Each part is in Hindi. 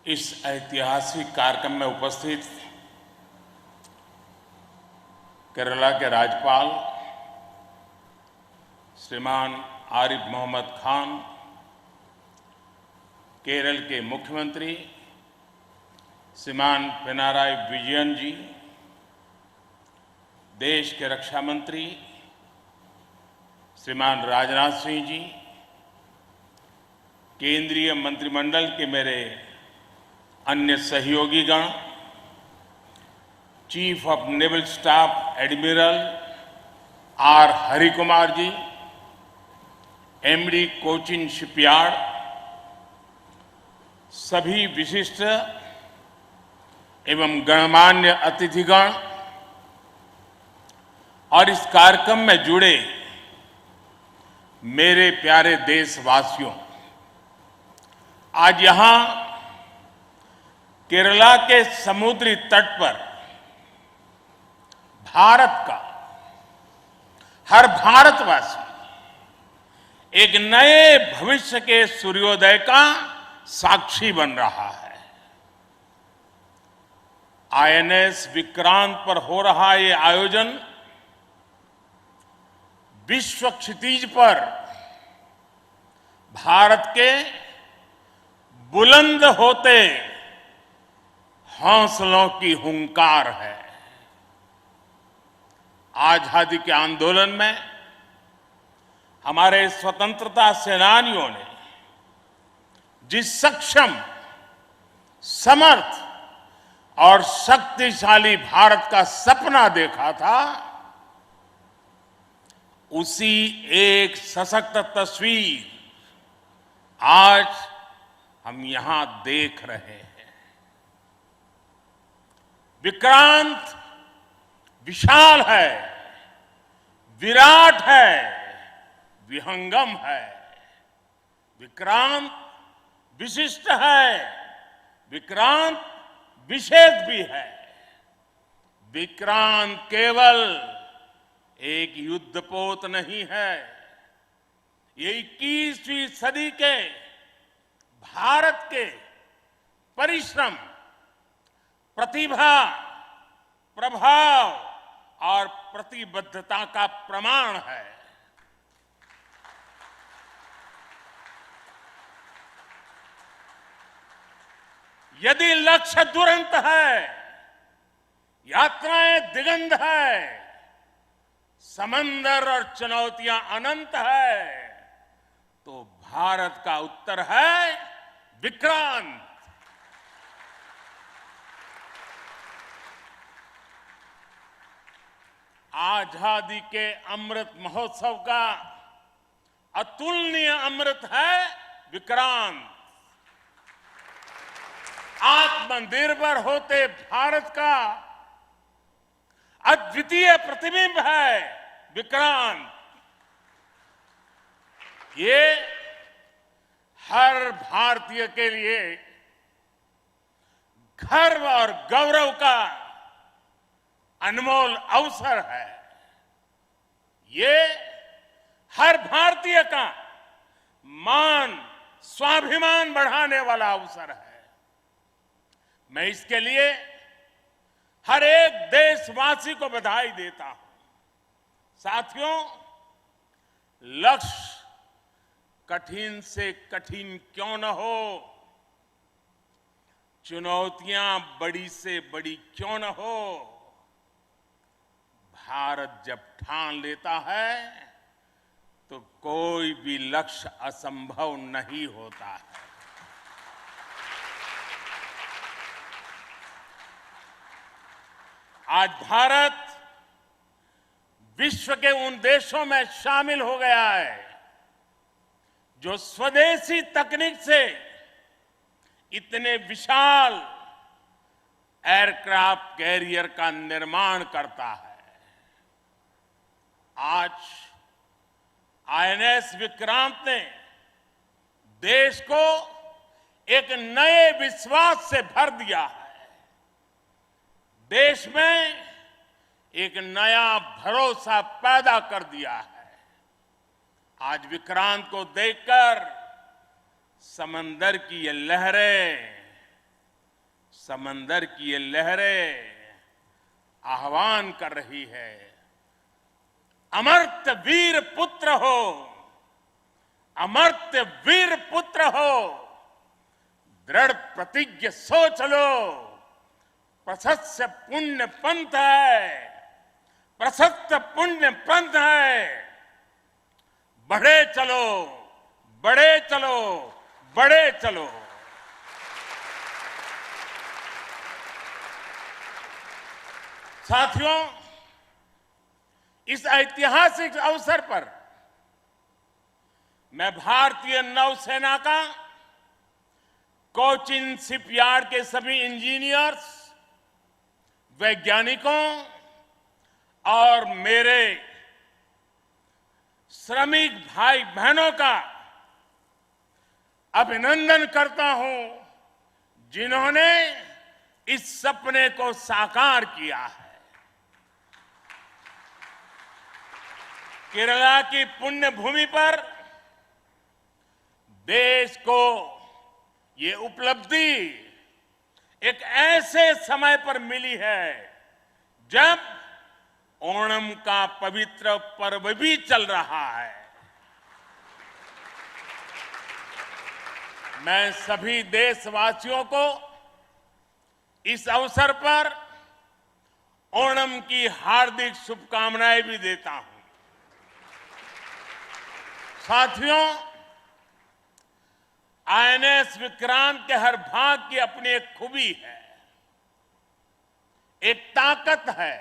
इस ऐतिहासिक कार्यक्रम में उपस्थित केरला के राज्यपाल श्रीमान आरिफ मोहम्मद खान, केरल के मुख्यमंत्री श्रीमान पिनाराई विजयन जी, देश के रक्षा मंत्री श्रीमान राजनाथ सिंह जी, केंद्रीय मंत्रिमंडल के मेरे अन्य सहयोगीगण, chief of naval staff admiral R Harikumar ji, MD Cochin shipyard, सभी विशिष्ट एवं गणमान्य अतिथिगण और इस कार्यक्रम में जुड़े मेरे प्यारे देशवासियों, आज यहां केरला के समुद्री तट पर भारत का हर भारतवासी एक नए भविष्य के सूर्योदय का साक्षी बन रहा है। आईएनएस विक्रांत पर हो रहा ये आयोजन विश्व क्षितिज पर भारत के बुलंद होते हौसलों की हुंकार है। आजादी के आंदोलन में हमारे स्वतंत्रता सेनानियों ने जिस सक्षम, समर्थ और शक्तिशाली भारत का सपना देखा था, उसी एक सशक्त तस्वीर आज हम यहां देख रहे हैं। विक्रांत विशाल है, विराट है, विहंगम है। विक्रांत विशिष्ट है, विक्रांत विशेष भी है। विक्रांत केवल एक युद्धपोत नहीं है, ये 21वीं सदी के भारत के परिश्रम, प्रतिभा, प्रभाव और प्रतिबद्धता का प्रमाण है। यदि लक्ष्य दुरंत है, यात्राएं दिगंत है, समंदर और चुनौतियां अनंत है, तो भारत का उत्तर है विक्रांत। आजादी के अमृत महोत्सव का अतुलनीय अमृत है विक्रांत। आत्मनिर्भर होते भारत का अद्वितीय प्रतिबिंब है विक्रांत। ये हर भारतीय के लिए गर्व और गौरव का अनमोल अवसर है। ये हर भारतीय का मान, स्वाभिमान बढ़ाने वाला अवसर है। मैं इसके लिए हर एक देशवासी को बधाई देता हूं। साथियों, लक्ष्य कठिन से कठिन क्यों न हो, चुनौतियां बड़ी से बड़ी क्यों न हो, भारत जब ठान लेता है तो कोई भी लक्ष्य असंभव नहीं होता है। आज भारत विश्व के उन देशों में शामिल हो गया है जो स्वदेशी तकनीक से इतने विशाल एयरक्राफ्ट कैरियर का निर्माण करता है। आज आईएनएस विक्रांत ने देश को एक नए विश्वास से भर दिया है। देश में एक नया भरोसा पैदा कर दिया है। आज विक्रांत को देखकर समंदर की ये लहरें समंदर की ये लहरें आह्वान कर रही है, अमर्त्य वीर पुत्र हो, अमर्त्य वीर पुत्र हो, दृढ़ प्रतिज्ञ सोच लो, प्रशस्त पुण्य पंथ है, प्रशस्त पुण्य पंथ है, बढ़े चलो, बढ़े चलो, बढ़े चलो। साथियों, इस ऐतिहासिक अवसर पर मैं भारतीय नौसेना का कोचिन शिपयार्ड के सभी इंजीनियर्स, वैज्ञानिकों और मेरे श्रमिक भाई बहनों का अभिनंदन करता हूं, जिन्होंने इस सपने को साकार किया है। केरला की पुण्य भूमि पर देश को ये उपलब्धि एक ऐसे समय पर मिली है जब ओणम का पवित्र पर्व भी चल रहा है। मैं सभी देशवासियों को इस अवसर पर ओणम की हार्दिक शुभकामनाएं भी देता हूं। साथियों, आईएनएस विक्रांत के हर भाग की अपनी एक खूबी है, एक ताकत है,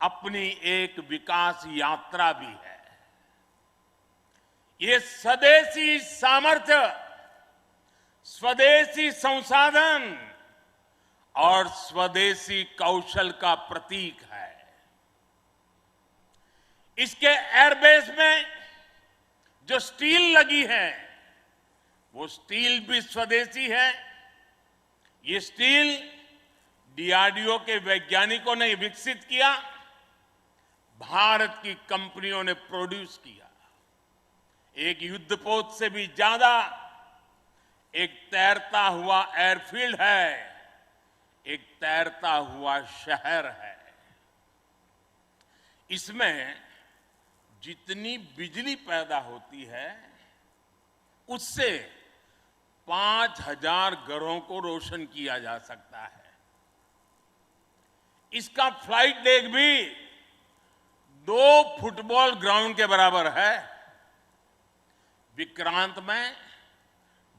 अपनी एक विकास यात्रा भी है। ये स्वदेशी सामर्थ्य, स्वदेशी संसाधन और स्वदेशी कौशल का प्रतीक है। इसके एयरबेस में जो स्टील लगी है, वो स्टील भी स्वदेशी है। ये स्टील डीआरडीओ के वैज्ञानिकों ने विकसित किया, भारत की कंपनियों ने प्रोड्यूस किया। एक युद्धपोत से भी ज्यादा एक तैरता हुआ एयरफील्ड है, एक तैरता हुआ शहर है। इसमें जितनी बिजली पैदा होती है, उससे 5000 घरों को रोशन किया जा सकता है। इसका फ्लाइट डेक भी 2 फुटबॉल ग्राउंड के बराबर है। विक्रांत में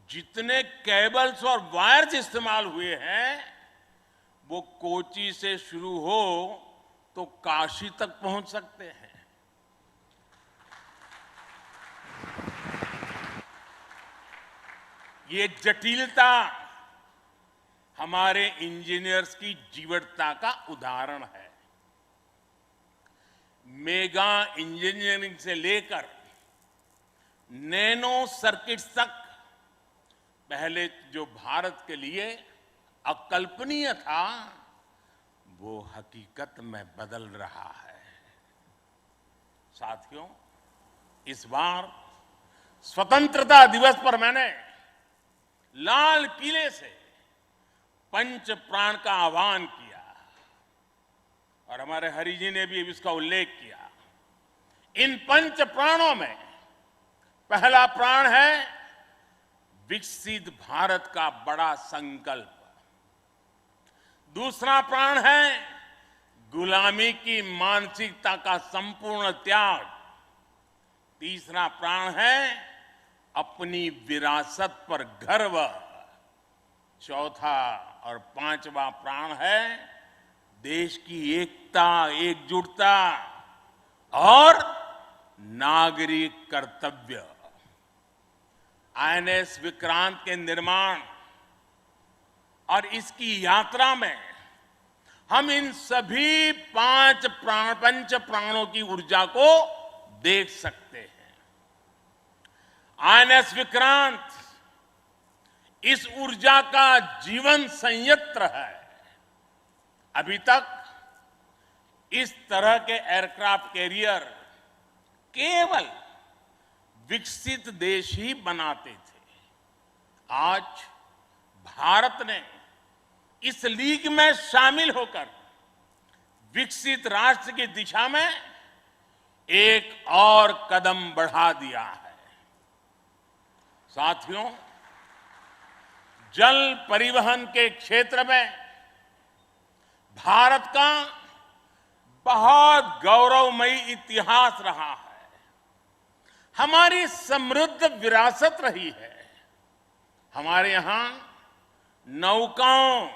जितने केबल्स और वायर्स इस्तेमाल हुए हैं, वो कोची से शुरू हो तो काशी तक पहुंच सकते हैं। ये जटिलता हमारे इंजीनियर्स की जीवटता का उदाहरण है। मेगा इंजीनियरिंग से लेकर नैनो सर्किट्स तक पहले जो भारत के लिए अकल्पनीय था, वो हकीकत में बदल रहा है। साथियों, इस बार स्वतंत्रता दिवस पर मैंने लाल किले से पंच प्राण का आह्वान किया और हमारे हरि जी ने भी इसका उल्लेख किया। इन पंच प्राणों में पहला प्राण है विकसित भारत का बड़ा संकल्प, दूसरा प्राण है गुलामी की मानसिकता का संपूर्ण त्याग, तीसरा प्राण है अपनी विरासत पर गर्व, चौथा और पांचवा प्राण है देश की एकता, एकजुटता और नागरिक कर्तव्य। आईएनएस विक्रांत के निर्माण और इसकी यात्रा में हम इन सभी पंच प्राणों की ऊर्जा को देख सकते हैं। आईएनएस विक्रांत इस ऊर्जा का जीवन संयंत्र है। अभी तक इस तरह के एयरक्राफ्ट कैरियर केवल विकसित देश ही बनाते थे। आज भारत ने इस लीग में शामिल होकर विकसित राष्ट्र की दिशा में एक और कदम बढ़ा दिया है। साथियों, जल परिवहन के क्षेत्र में भारत का बहुत गौरवमयी इतिहास रहा है। हमारी समृद्ध विरासत रही है। हमारे यहां नौकाओं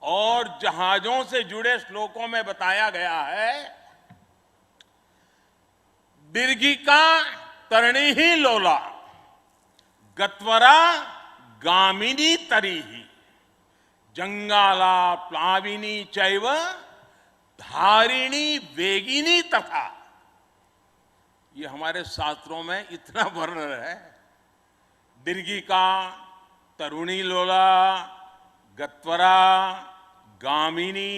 और जहाजों से जुड़े श्लोकों में बताया गया है, दीर्घिका तरणी ही लोला गत्वरा गामिनी तरीही जंगाला प्लाविनी चैव धारिणी वेगिनी तथा। ये हमारे शास्त्रों में इतना वर्णन है। दीर्घिका तरुणी लोला गत्वरा गामिनी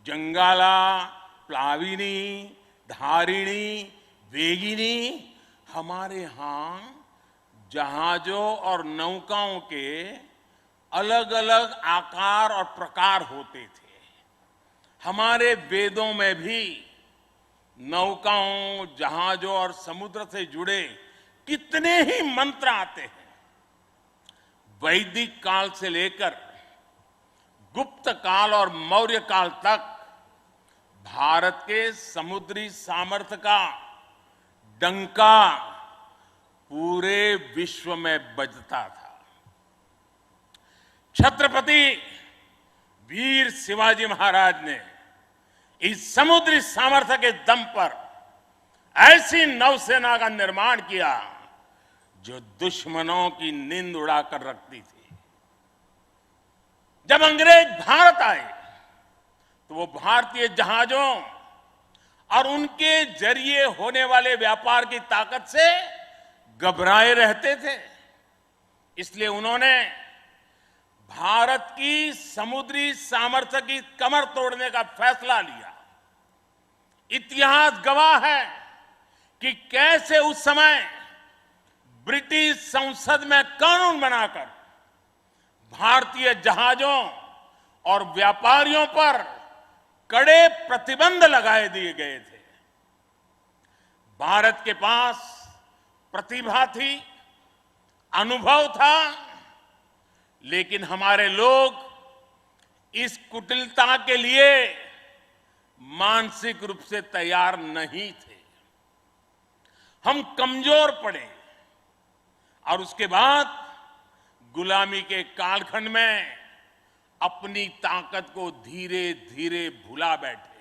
जंगाला प्लाविनी धारिणी वेगिनी। हमारे यहां जहाजों और नौकाओं के अलग अलग आकार और प्रकार होते थे। हमारे वेदों में भी नौकाओं, जहाजों और समुद्र से जुड़े कितने ही मंत्र आते हैं। वैदिक काल से लेकर गुप्त काल और मौर्य काल तक भारत के समुद्री सामर्थ्य का डंका पूरे विश्व में बजता था। छत्रपति वीर शिवाजी महाराज ने इस समुद्री सामर्थ्य के दम पर ऐसी नौसेना का निर्माण किया जो दुश्मनों की नींद उड़ाकर रखती थी। जब अंग्रेज भारत आए तो वो भारतीय जहाजों और उनके जरिए होने वाले व्यापार की ताकत से घबराए रहते थे। इसलिए उन्होंने भारत की समुद्री सामर्थ्य की कमर तोड़ने का फैसला लिया। इतिहास गवाह है कि कैसे उस समय ब्रिटिश संसद में कानून बनाकर भारतीय जहाजों और व्यापारियों पर कड़े प्रतिबंध लगाए दिए गए थे। भारत के पास प्रतिभा थी, अनुभव था, लेकिन हमारे लोग इस कुटिलता के लिए मानसिक रूप से तैयार नहीं थे। हम कमजोर पड़े और उसके बाद गुलामी के कालखंड में अपनी ताकत को धीरे धीरे भुला बैठे।